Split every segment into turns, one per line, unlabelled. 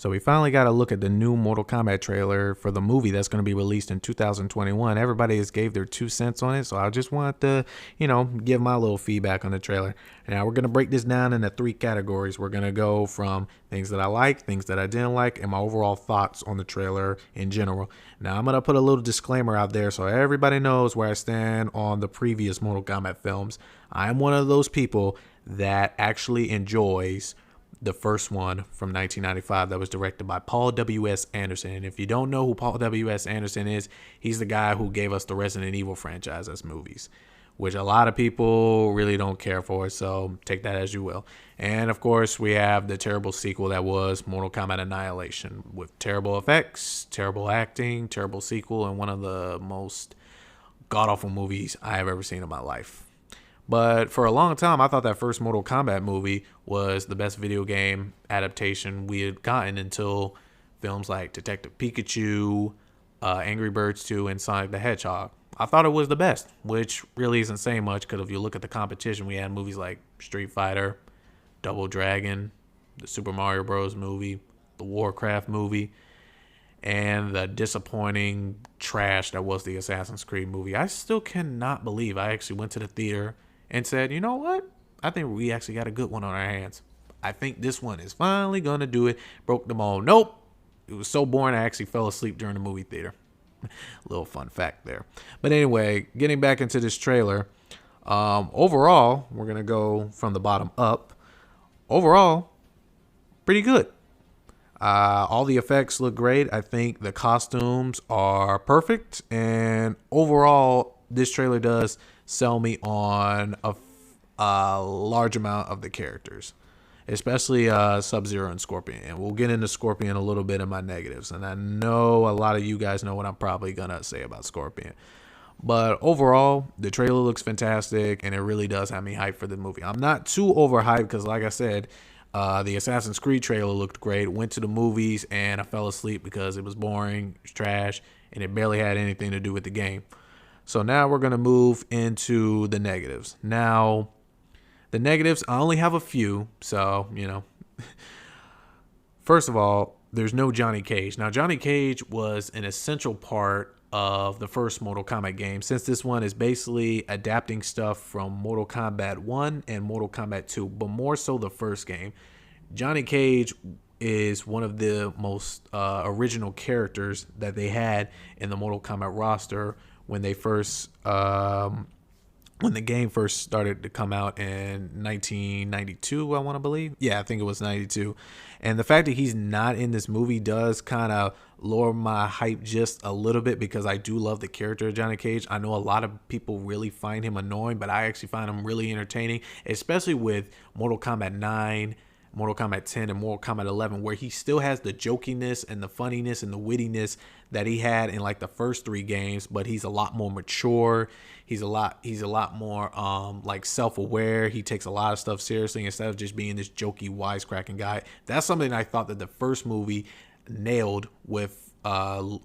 So we finally got to look at the new Mortal Kombat trailer for the movie that's going to be released in 2021. Everybody has gave their 2 cents on it, so I just want to, give my little feedback on the trailer. Now we're going to break this down into 3 categories. We're going to go from things that I like, things that I didn't like, and my overall thoughts on the trailer in general. Now I'm going to put a little disclaimer out there so everybody knows where I stand on the previous Mortal Kombat films. I am one of those people that actually enjoys the first one from 1995 that was directed by Paul W.S. Anderson. And if you don't know who Paul W.S. Anderson is, he's the guy who gave us the Resident Evil franchise as movies, which a lot of people really don't care for, so take that as you will. And of course, we have the terrible sequel that was Mortal Kombat Annihilation, with terrible effects, terrible acting, terrible sequel, and one of the most god-awful movies I have ever seen in my life. But for a long time, I thought that first Mortal Kombat movie was the best video game adaptation we had gotten until films like Detective Pikachu, Angry Birds 2, and Sonic the Hedgehog. I thought it was the best, which really isn't saying much because if you look at the competition, we had movies like Street Fighter, Double Dragon, the Super Mario Bros. Movie, the Warcraft movie, and the disappointing trash that was the Assassin's Creed movie. I still cannot believe I actually went to the theater and said, you know what? I think we actually got a good one on our hands. I think this one is finally going to do it. Broke them all. Nope. It was so boring I actually fell asleep during the movie theater. Little fun fact there. But anyway, getting back into this trailer. Overall, we're going to go from the bottom up. Overall, pretty good. All the effects look great. I think the costumes are perfect. And overall, this trailer does sell me on a large amount of the characters, especially Sub-Zero and Scorpion. And we'll get into Scorpion a little bit in my negatives. And I know a lot of you guys know what I'm probably going to say about Scorpion. But overall, the trailer looks fantastic, and it really does have me hyped for the movie. I'm not too overhyped because, like I said, the Assassin's Creed trailer looked great. Went to the movies, and I fell asleep because it was boring, it was trash, and it barely had anything to do with the game. So now we're going to move into the negatives. Now, the negatives, I only have a few. So, first of all, there's no Johnny Cage. Now, Johnny Cage was an essential part of the first Mortal Kombat game, since this one is basically adapting stuff from Mortal Kombat 1 and Mortal Kombat 2, but more so the first game. Johnny Cage is one of the most original characters that they had in the Mortal Kombat roster when they first when the game first started to come out in 1992, I want to believe. Yeah, I think it was 92. And the fact that he's not in this movie does kind of lower my hype just a little bit because I do love the character of Johnny Cage. I know a lot of people really find him annoying, but I actually find him really entertaining, especially with Mortal Kombat 9, Mortal Kombat 10, and Mortal Kombat 11, where he still has the jokiness and the funniness and the wittiness that he had in like the first 3 games, but he's a lot more mature. He's a lot more like self-aware. He takes a lot of stuff seriously instead of just being this jokey, wisecracking guy. That's something I thought that the first movie nailed with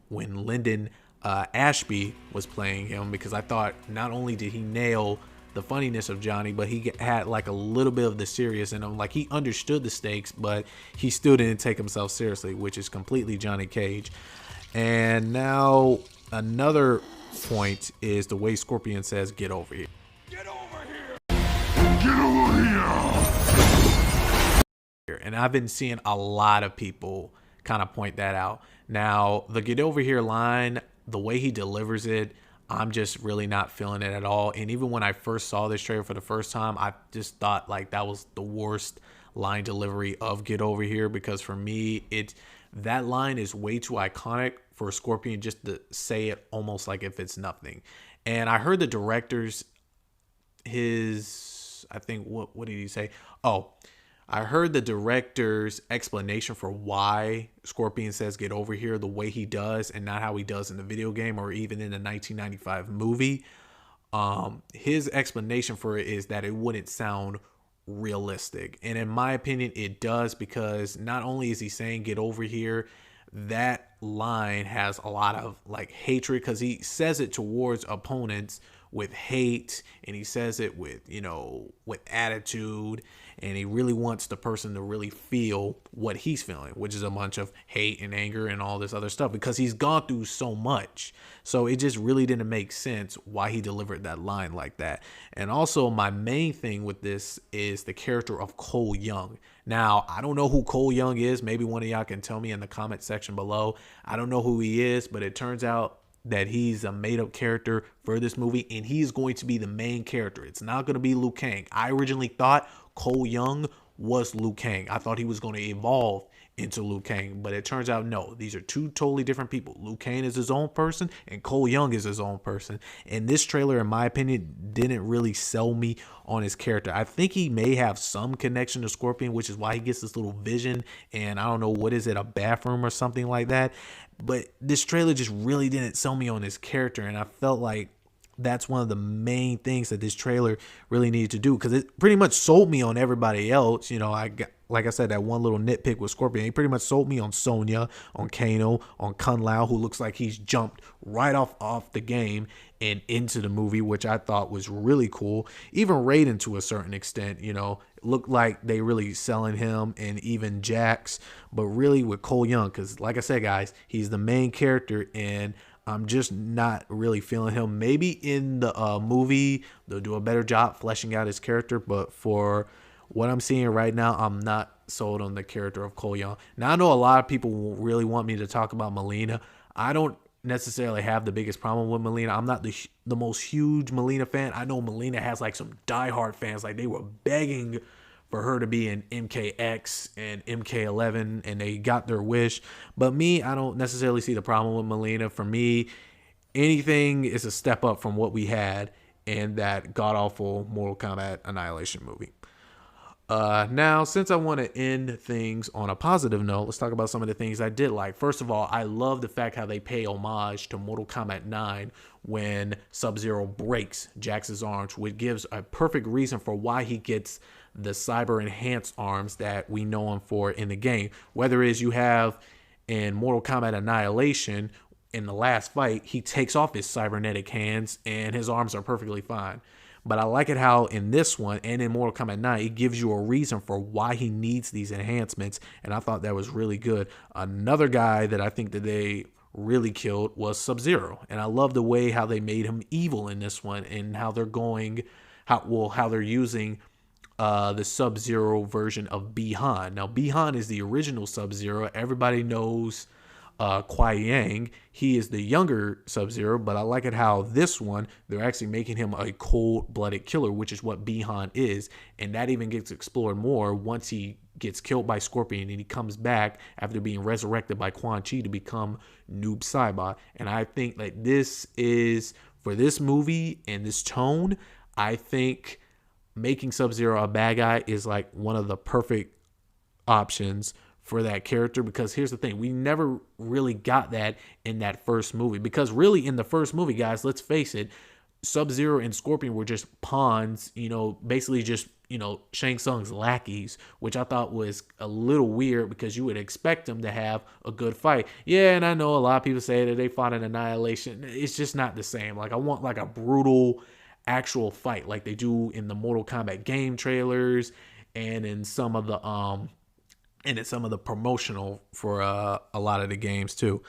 when Lyndon Ashby was playing him, because I thought not only did he nail the funniness of Johnny, but he had like a little bit of the serious in him. Like he understood the stakes, but he still didn't take himself seriously, which is completely Johnny Cage. And now another point is the way Scorpion says, "Get over here." Get over here. Get over here. And I've been seeing a lot of people kind of point that out. Now, the "get over here" line, the way he delivers it, I'm just really not feeling it at all. And even when I first saw this trailer for the first time, I just thought like that was the worst line delivery of "get over here," because for me, that line is way too iconic for Scorpion just to say it almost like if it's nothing. And I heard the director's I think what did he say? Oh, I heard the director's explanation for why Scorpion says "get over here" the way he does and not how he does in the video game or even in the 1995 movie. His explanation for it is that it wouldn't sound realistic. And in my opinion, it does, because not only is he saying "get over here," that line has a lot of like hatred, because he says it towards opponents with hate, and he says it with, with attitude, and he really wants the person to really feel what he's feeling, which is a bunch of hate and anger and all this other stuff, because he's gone through so much. So it just really didn't make sense why he delivered that line like that. And also, my main thing with this is the character of Cole Young. Now, I don't know who Cole Young is. Maybe one of y'all can tell me in the comment section below. I don't know who he is, but it turns out that he's a made-up character for this movie, and he's going to be the main character. It's not going to be Liu Kang. I originally thought Cole Young was Liu Kang. I thought he was going to evolve into Liu Kang, but it turns out no. These are two totally different people. Liu Kang is his own person, and Cole Young is his own person. And this trailer, in my opinion, didn't really sell me on his character. I think he may have some connection to Scorpion, which is why he gets this little vision, and I don't know, what is it, a bathroom or something like that. But this trailer just really didn't sell me on his character, and I felt like that's one of the main things that this trailer really needed to do, because it pretty much sold me on everybody else. You know, I got, like I said, that one little nitpick with Scorpion. He pretty much sold me on Sonya, on Kano, on Kun Lao, who looks like he's jumped right off the game and into the movie, which I thought was really cool. Even Raiden, to a certain extent, you know, looked like they really selling him, and even Jax, but really with Cole Young, because like I said, guys, he's the main character, and I'm just not really feeling him. Maybe in the movie they'll do a better job fleshing out his character, but for what I'm seeing right now, I'm not sold on the character of Cole Young. Now, I know a lot of people really want me to talk about Melina. I don't necessarily have the biggest problem with Melina. I'm not the most huge Melina fan. I know Melina has like some diehard fans. Like, they were begging for her to be in MKX and MK11, and they got their wish. But me, I don't necessarily see the problem with Melina. For me, anything is a step up from what we had in that god-awful Mortal Kombat Annihilation movie. Now, since I want to end things on a positive note, let's talk about some of the things I did like. First of all, I love the fact how they pay homage to Mortal Kombat 9 when Sub-Zero breaks Jax's arms, which gives a perfect reason for why he gets the cyber enhanced arms that we know him for in the game. Whether it is you have in Mortal Kombat Annihilation, in the last fight, he takes off his cybernetic hands and his arms are perfectly fine. But I like it how in this one and in Mortal Kombat 9, it gives you a reason for why he needs these enhancements. And I thought that was really good. Another guy that I think that they really killed was Sub-Zero. And I love the way how they made him evil in this one, and how they're going, how they're using the Sub-Zero version of Bi-Han. Now, Bi-Han is the original Sub-Zero. Everybody knows Kuai Yang. He is the younger Sub-Zero, but I like it how this one, they're actually making him a cold-blooded killer, which is what Bi-Han is, and that even gets explored more once he gets killed by Scorpion and he comes back after being resurrected by Quan Chi to become Noob Saibot. And I think that this is, for this movie and this tone, I think making Sub-Zero a bad guy is like one of the perfect options for that character, because here's the thing, we never really got that in that first movie, because really in the first movie, guys, let's face it, Sub-Zero and Scorpion were just pawns, you know, basically just, you know, Shang Tsung's lackeys, which I thought was a little weird, because you would expect them to have a good fight. Yeah, and I know a lot of people say that they fought in Annihilation. It's just not the same. Like, I want like a brutal actual fight like they do in the Mortal Kombat game trailers and in some of the promotional for a lot of the games too.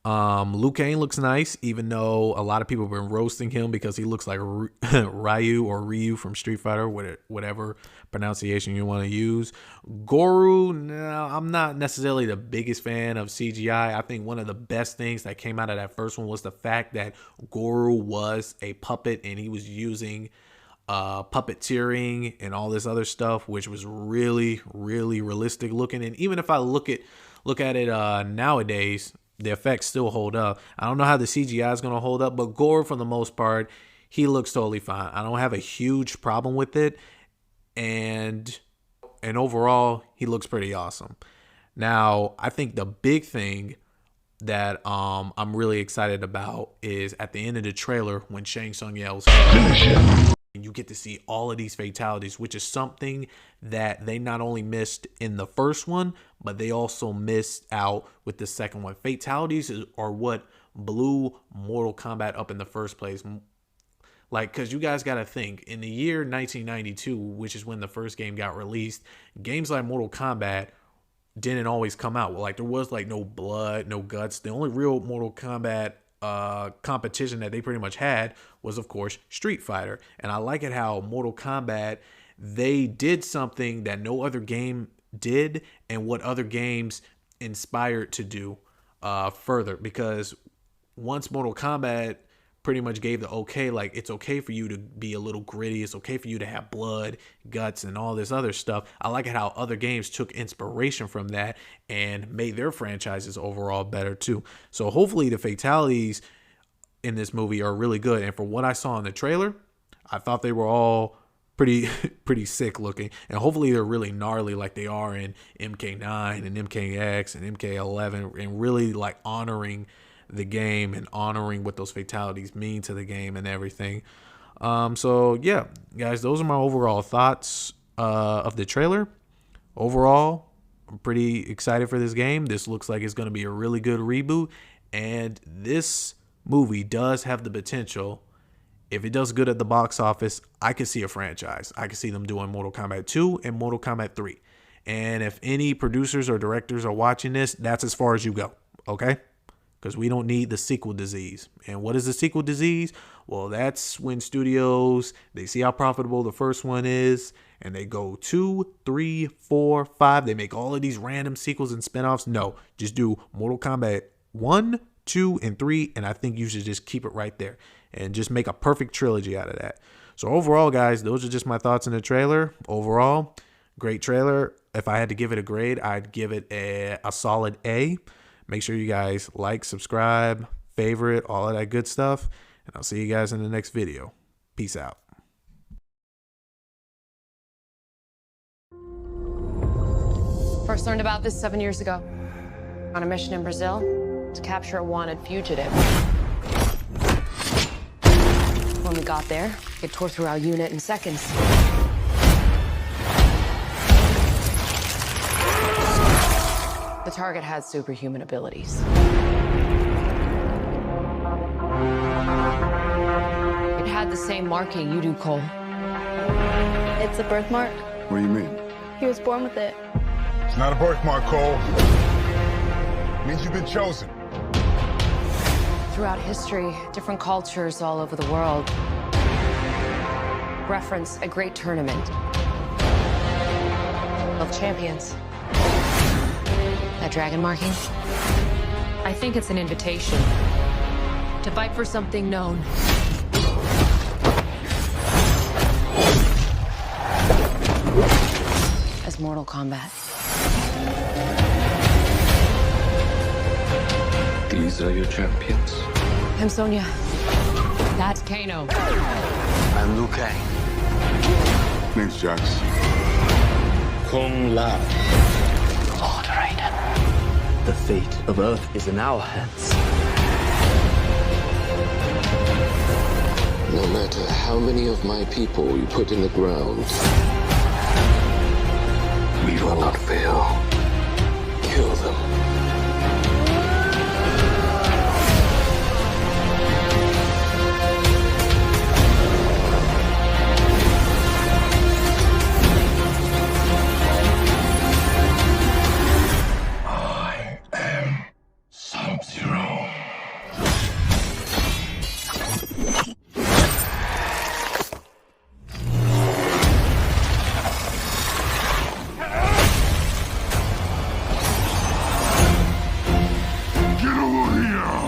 Liu Kang looks nice, even though a lot of people have been roasting him because he looks like Ryu or Ryu from Street Fighter, whatever pronunciation you want to use. Goro, no, I'm not necessarily the biggest fan of CGI. I think one of the best things that came out of that first one was the fact that Goro was a puppet and he was using puppeteering and all this other stuff, which was really, really realistic looking. And even if I look at it nowadays, the effects still hold up. I don't know how the CGI is going to hold up, but Gore, for the most part, he looks totally fine. I don't have a huge problem with it. And overall, he looks pretty awesome. Now, I think the big thing that I'm really excited about is at the end of the trailer when Shang Tsung yells, "Finish him." And you get to see all of these fatalities, which is something that they not only missed in the first one, but they also missed out with the second one. Fatalities are what blew Mortal Kombat up in the first place. Like, because you guys got to think, in the year 1992, which is when the first game got released, games like Mortal Kombat didn't always come out. Like, there was like no blood, no guts. The only real Mortal Kombat competition that they pretty much had was, of course, Street Fighter. And I like it how Mortal Kombat, they did something that no other game did, and what other games inspired to do further. Because once Mortal Kombat pretty much gave the okay, like, it's okay for you to be a little gritty, it's okay for you to have blood, guts, and all this other stuff. I like it how other games took inspiration from that and made their franchises overall better too. So hopefully the fatalities in this movie are really good. And from what I saw in the trailer, I thought they were all pretty sick looking, and hopefully they're really gnarly like they are in MK9 and MKX and MK11, and really like honoring the game and honoring what those fatalities mean to the game and everything. So yeah, guys, those are my overall thoughts of the trailer. Overall, I'm pretty excited for this game. This looks like it's going to be a really good reboot, and this movie does have the potential. If it does good at the box office, I could see a franchise. I could see them doing Mortal Kombat 2 and Mortal Kombat 3. And if any producers or directors are watching this, that's as far as you go, okay? Because we don't need the sequel disease. And what is the sequel disease? Well, that's when studios, they see how profitable the first one is, and they go 2, 3, 4, 5. They make all of these random sequels and spinoffs. No, just do Mortal Kombat 1, 2, and 3, and I think you should just keep it right there and just make a perfect trilogy out of that. So overall, guys, those are just my thoughts on the trailer. Overall, great trailer. If I had to give it a grade, I'd give it a solid A. Make sure you guys like, subscribe, favorite, all of that good stuff. And I'll see you guys in the next video. Peace out.
First learned about this 7 years ago. On a mission in Brazil to capture a wanted fugitive. When we got there, it tore through our unit in seconds. The target had superhuman abilities. It had the same marking you do, Cole.
It's a birthmark.
What do you mean?
He was born with it.
It's not a birthmark, Cole. It means you've been chosen.
Throughout history, different cultures all over the world reference a great tournament of champions. That dragon marking? I think it's an invitation to fight for something known. As Mortal Kombat.
These are your champions.
I'm Sonya. That's Kano.
I'm Liu Kang.
Name's Jax.
Kung Lao. Lord Raiden. The fate of Earth is in our hands.
No matter how many of my people you put in the ground,
We will not fail.
kill them.
I am Sub-Zero. Get over here!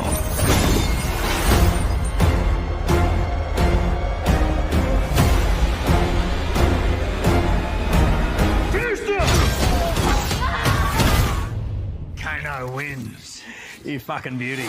Kano wins. You fucking beauty.